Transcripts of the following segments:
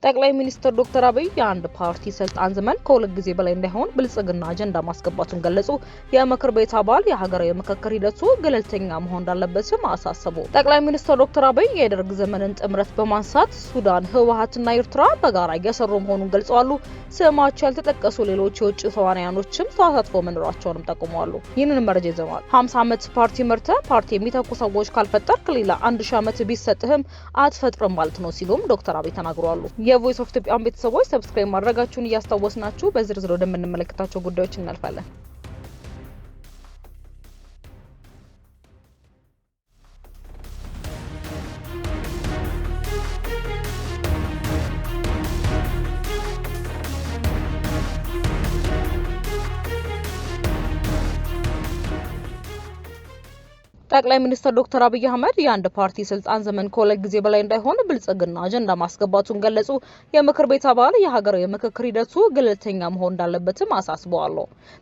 ጠቅላይ ሚኒስትር ዶክተር አብይ የአንድ ፓርቲ ስልጣን ዘመን ከሁለት ጊዜ በላይ እንዳይሆን ብልጽግና አጀንዳ ማስገባቱን ገለጹ። የምክር ቤት አባል የሀገራዊ ምክክር ሂደቱ ገለልተኛ መሆን እንዳለበትም አሳሰቡ። ጠቅላይ ሚኒስትር ዶክተር አብይ የደርግ ዘመንን ጥምረት በማንሳት ሱዳን፣ ህወሓትና ኤርትራ በጋራ እየሰሩ መሆኑን ገልጸዋል። ስማቸው ያልተጠቀሱ ሌሎች የውጭ ተዋናያኖችም ተሳትፎ መኖራቸውንም ጠቁመዋል። ይህንን መረጃ ይዘዋል። 50 ዓመት ፓርቲ መርተ ፓርቲ የሚተኩ ሰዎች ካልፈጠርክ ሌላ 1000 ዓመት ቢሰጥህም አትፈጥርም ማለት ነው ሲሉም ዶክተር አብይ ተናግረዋል። የቮይስ ኦፍ ኢትዮጵያ ቤተሰቦች ሰብስክራይብ ማድረጋችሁን እያስታወስናችሁ በዝርዝር ወደምንመለከታቸው ጉዳዮች እናልፋለን። ጠቅላይ ሚኒስትር ዶክተር አብይ አህመድ የአንድ ፓርቲ ስልጣን ዘመን ከሁለት ጊዜ በላይ እንዳይሆን ብልጽግና አጀንዳ ማስገባቱን ገለጹ። የምክር ቤት አባል የሀገራዊ ምክክር ሂደቱ ገለልተኛ መሆን እንዳለበትም አሳስበዋል።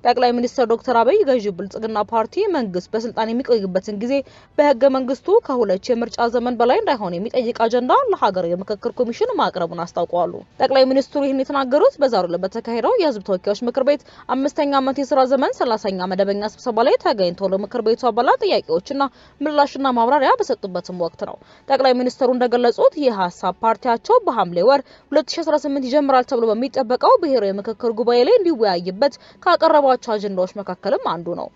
ጠቅላይ ሚኒስትር ዶክተር አብይ ገዢው ብልጽግና ፓርቲ መንግስት በስልጣን የሚቆይበትን ጊዜ በህገ መንግስቱ ከሁለት የምርጫ ዘመን በላይ እንዳይሆን የሚጠይቅ አጀንዳ ለሀገራዊ ምክክር ኮሚሽን ማቅረቡን አስታውቀዋል። ጠቅላይ ሚኒስትሩ ይህን የተናገሩት በዛሬው ዕለት በተካሄደው የህዝብ ተወካዮች ምክር ቤት 5ኛ ዓመት የስራ ዘመን 30ኛ መደበኛ ስብሰባ ላይ ተገኝተው ለምክር ቤቱ አባላት ጥያቄዎች ምላሽና ማብራሪያ በሰጡበትም ወቅት ነው። ጠቅላይ ሚኒስትሩ እንደገለጹት የሐሳብ ፓርቲያቸው በሐምሌ ወር 2018 ይጀምራል ተብሎ በሚጠበቀው ብሔራዊ ምክክር ጉባኤ ላይ እንዲወያይበት ካቀረባቸው አጀንዳዎች መካከልም አንዱ ነው።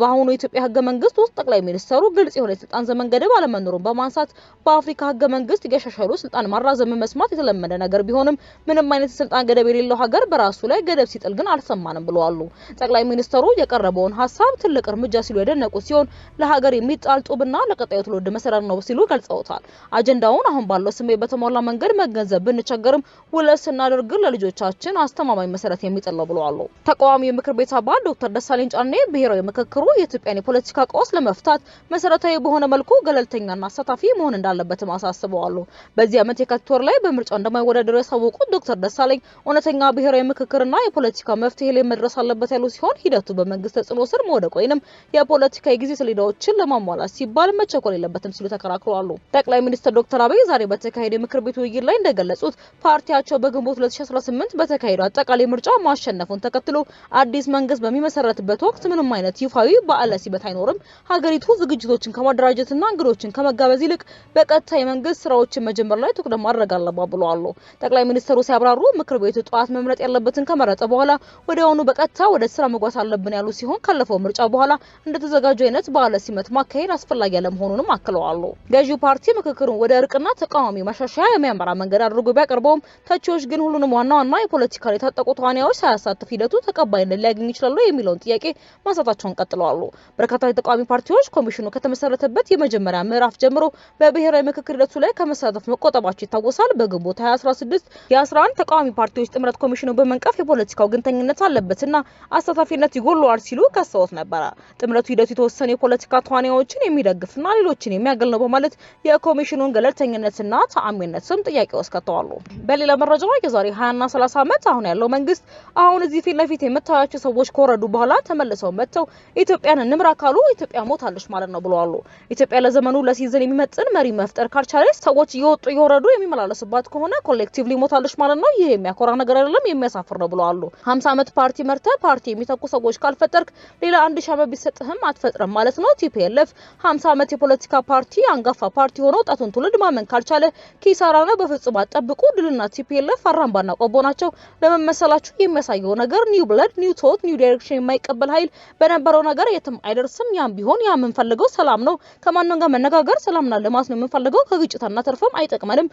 አሁኑ የኢትዮጵያ ህገ መንግስት ውስጥ ጠቅላይ ሚኒስትሩ ግልጽ የሆነ የስልጣን ዘመን ገደብ አለመኖሩን በማንሳት በአፍሪካ ህገ መንግስት እየሻሻሉ ስልጣን ማራዘም መስማት የተለመደ ነገር ቢሆንም ምንም አይነት የስልጣን ገደብ የሌለው ሀገር በራሱ ላይ ገደብ ሲጥል ግን አልሰማንም ብለዋል። ጠቅላይ ሚኒስትሩ የቀረበውን ሐሳብ ትልቅ እርምጃ ሲሉ የደነቁ ሲሆን ለሀገር ጣልጡብና ለቀጣዩ ትውልድ መሰረት ነው ሲሉ ገልጸውታል። አጀንዳውን አሁን ባለው ስሜት በተሟላ መንገድ መገንዘብ ብንቸገርም ውለስ ስናደርግ ለልጆቻችን አስተማማኝ መሰረት የሚጥል ነው ብለዋል። ተቃዋሚ የምክር ቤት አባል ዶክተር ደሳለኝ ጫኔ ብሔራዊ ምክክሩ የኢትዮጵያን የፖለቲካ ቀውስ ለመፍታት መሰረታዊ በሆነ መልኩ ገለልተኛና አሳታፊ መሆን እንዳለበትም አሳስበዋል። በዚህ ዓመት የካቲት ወር ላይ በምርጫው እንደማይወዳደሩ ያሳወቁት ዶክተር ደሳለኝ እውነተኛ ብሔራዊ ምክክርና የፖለቲካ መፍትሄ ላይ መድረስ አለበት ያሉ ሲሆን ሂደቱ በመንግስት ተጽዕኖ ስር መውደቅ ወይንም የፖለቲካ የጊዜ ሰሌዳዎችን ለማሟላት ሲባል መቸኮል የለበትም ሲሉ ተከራክረዋል። ጠቅላይ ሚኒስትር ዶክተር አብይ ዛሬ በተካሄደ ምክር ቤት ውይይት ላይ እንደገለጹት ፓርቲያቸው በግንቦት 2018 በተካሄደው አጠቃላይ ምርጫ ማሸነፉን ተከትሎ አዲስ መንግስት በሚመሰረትበት ወቅት ምንም አይነት ይፋዊ በዓለ ሲመት አይኖርም። ሀገሪቱ ዝግጅቶችን ከማደራጀትና እንግዶችን ከመጋበዝ ይልቅ በቀጥታ የመንግስት ስራዎችን መጀመር ላይ ትኩረት ማድረግ አለባት ብለዋል። ጠቅላይ ሚኒስትሩ ሲያብራሩ ምክር ቤቱ ጠዋት መምረጥ ያለበትን ከመረጠ በኋላ ወዲያውኑ በቀጥታ ወደ ስራ መግባት አለብን ያሉ ሲሆን ካለፈው ምርጫ በኋላ እንደተዘጋጁ አይነት በዓለ ሲመት ማካሄድ አስፈላጊ ያለመሆኑንም አክለዋል። ገዢው ፓርቲ ምክክሩን ወደ እርቅና ተቃዋሚ ማሻሻያ የሚያመራ መንገድ አድርጎ ቢያቀርበውም ተቺዎች ግን ሁሉንም ዋና የፖለቲካ የታጠቁ ተዋናዮች ሳያሳትፍ ሂደቱ ተቀባይነት ሊያገኝ ይችላል የሚለውን ጥያቄ ማንሳታቸውን ቀጥለዋል። በርካታ የተቃዋሚ ፓርቲዎች ኮሚሽኑ ከተመሰረተበት የመጀመሪያ ምዕራፍ ጀምሮ በብሔራዊ ምክክር ሂደቱ ላይ ከመሳተፍ መቆጠባቸው ይታወሳል። በግንቦት 2016 የ11 ተቃዋሚ ፓርቲዎች ጥምረት ኮሚሽኑ በመንቀፍ የፖለቲካው ግንተኝነት አለበትና አሳታፊነት ይጎለዋል ሲሉ ከሰውት ነበር። ጥምረቱ ሂደቱ የተወሰኑ የፖለቲካ ተዋናዮችን የሚደግፍና ሌሎችን የሚያገል ነው በማለት የኮሚሽኑን ገለልተኝነትና ተአማኒነትም ጥያቄ ውስጥ ከተዋል። በሌላ መረጃ የዛሬ 20ና 30 ዓመት አሁን ያለው መንግስት አሁን እዚህ ፊት ለፊት የምታያቸው ሰዎች ከወረዱ በኋላ ተመልሰው መጥተው ኢትዮጵያን እንምራ ካሉ ኢትዮጵያ ሞታለች ማለት ነው ብለዋል። ኢትዮጵያ ለዘመኑ ለሲዝን የሚመጥን መሪ መፍጠር ካልቻለች ሰዎች እየወጡ እየወረዱ የሚመላለሱባት ከሆነ ኮሌክቲቭሊ ሞታለች ማለት ነው። ይሄ የሚያኮራ ነገር አይደለም፣ የሚያሳፍር ነው ብለዋል። 50 ዓመት ፓርቲ መርተ ፓርቲ የሚተኩ ሰዎች ካልፈጠርክ ሌላ 1000 ዓመት ቢሰጥህም አትፈጥርም ማለት ነው። ቲፒኤልኤፍ 50 ዓመት የፖለቲካ ፓርቲ አንጋፋ ፓርቲ ሆኖ ወጣቱን ትውልድ ማመን ካልቻለ ኪሳራ ነው። በፍጹም አጠብቁ። ድልና ቲፒኤልኤፍ አራምባና ቆቦ ናቸው። ለመመሰላችሁ የሚያሳየው ነገር ኒው ብለድ ኒው ቶት ኒው ዳይሬክሽን የማይቀበል ኃይል በነበረው ነገር የትም አይደርስም። ያም ቢሆን ያ የምንፈልገው ሰላም ነው። ከማንንም ጋር መነጋገር ሰላምና ልማት ነው የምንፈልገው። ከግጭትና ተርፈም አይጠቅመንም።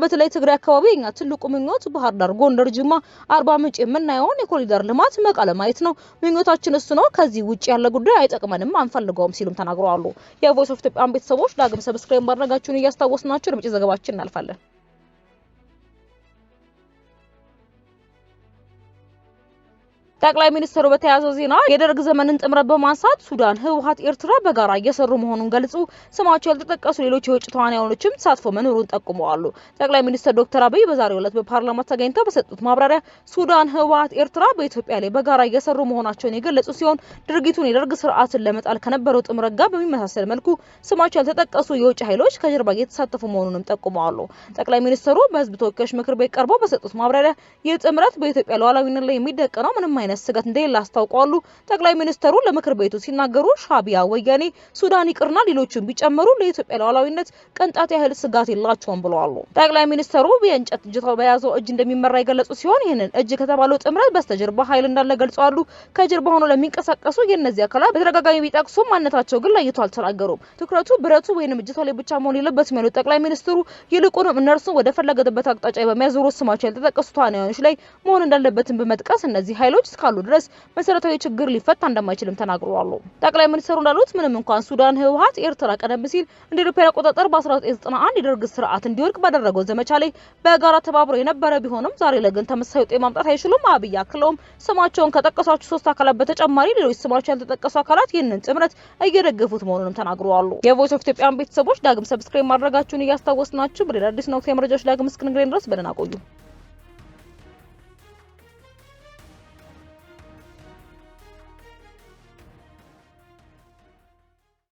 በተለይ ትግራይ አካባቢ የኛ ትልቁ ምኞት ባህር ዳር፣ ጎንደር፣ ጅማ፣ አርባ ምንጭ የምናየውን የኮሪደር ልማት መቀለ ማየት ነው። ምኞታችን እሱ ነው። ከዚህ ውጪ ያለ ጉዳይ አይጠቅመንም፣ አንፈልገውም ሲሉም ተናግረዋል። የቮይስ ኦፍ ኢትዮጵያ ቤተሰቦች ዳግም ሰብስክራይብ ማድረጋችሁን እያስታወስናችሁ ወደ ዘገባችን እናልፋለን። ጠቅላይ ሚኒስትሩ በተያያዘው ዜና የደርግ ዘመንን ጥምረት በማንሳት ሱዳን፣ ህወሓት፣ ኤርትራ በጋራ እየሰሩ መሆኑን ገልጹ ስማቸው ያልተጠቀሱ ሌሎች የውጭ ተዋናዮችም ተሳትፎ መኖሩን ጠቁመዋል። ጠቅላይ ሚኒስትር ዶክተር አብይ በዛሬው ዕለት በፓርላማ ተገኝተው በሰጡት ማብራሪያ ሱዳን፣ ህወሓት፣ ኤርትራ በኢትዮጵያ ላይ በጋራ እየሰሩ መሆናቸውን የገለጹ ሲሆን ድርጊቱን የደርግ ስርዓትን ለመጣል ከነበረው ጥምረት ጋር በሚመሳሰል መልኩ ስማቸው ያልተጠቀሱ የውጭ ኃይሎች ከጀርባ እየተሳተፉ መሆኑንም ጠቁመዋል። ጠቅላይ ሚኒስትሩ በህዝብ ተወካዮች ምክር ቤት ቀርበው በሰጡት ማብራሪያ የጥምረት በኢትዮጵያ ሉዓላዊነት ላይ የሚደቀነው ምንም ስጋት እንደሌለ አስታውቀዋል። ጠቅላይ ሚኒስትሩ ለምክር ቤቱ ሲናገሩ ሻቢያ፣ ወያኔ፣ ሱዳን ይቅርና ሌሎችን ቢጨምሩ ለኢትዮጵያ ሉዓላዊነት ቅንጣት ያህል ስጋት የላቸውም ብለዋል። ጠቅላይ ሚኒስትሩ የእንጨት እጅታው በያዘው እጅ እንደሚመራ የገለጹ ሲሆን ይህንን እጅ ከተባለው ጥምረት በስተጀርባ ኃይል እንዳለ ገልጸዋል። ከጀርባ ሆኖ ለሚንቀሳቀሱ የእነዚህ አካላት በተደጋጋሚ ቢጠቅሱ ማንነታቸው ግን ለይቶ አልተናገሩም። ትኩረቱ ብረቱ ወይንም እጅታው ላይ ብቻ መሆን የለበትም ያሉት ጠቅላይ ሚኒስትሩ ይልቁንም እነርሱ ወደ ፈለገበት አቅጣጫ በሚያዞሩ ስማቸው ያልተጠቀሱ ተዋናዮች ላይ መሆን እንዳለበትም በመጥቀስ እነዚህ ኃይሎች ካሉ ድረስ መሰረታዊ ችግር ሊፈታ እንደማይችልም ተናግረዋል። ጠቅላይ ሚኒስትሩ እንዳሉት ምንም እንኳን ሱዳን፣ ህወሓት፣ ኤርትራ ቀደም ሲል እንደ ኢትዮጵያ አቆጣጠር በ1991 የደርግ ስርዓት እንዲወድቅ ባደረገው ዘመቻ ላይ በጋራ ተባብሮ የነበረ ቢሆንም ዛሬ ላይ ግን ተመሳሳይ ውጤት ማምጣት አይችሉም። አብይ አክለውም ስማቸውን ከጠቀሷቸው 3 አካላት በተጨማሪ ሌሎች ስማቸው ያልተጠቀሱ አካላት ይህንን ጥምረት እየደገፉት መሆኑንም ተናግረዋል። የቮይስ ኦፍ ኢትዮጵያ ቤተሰቦች ዳግም ሰብስክራይብ ማድረጋችሁን እያስታወስናችሁ በሌላ አዲስ ነው የመረጃዎች ዳግም እስክንገናኝ ድረስ በደህና ቆዩ።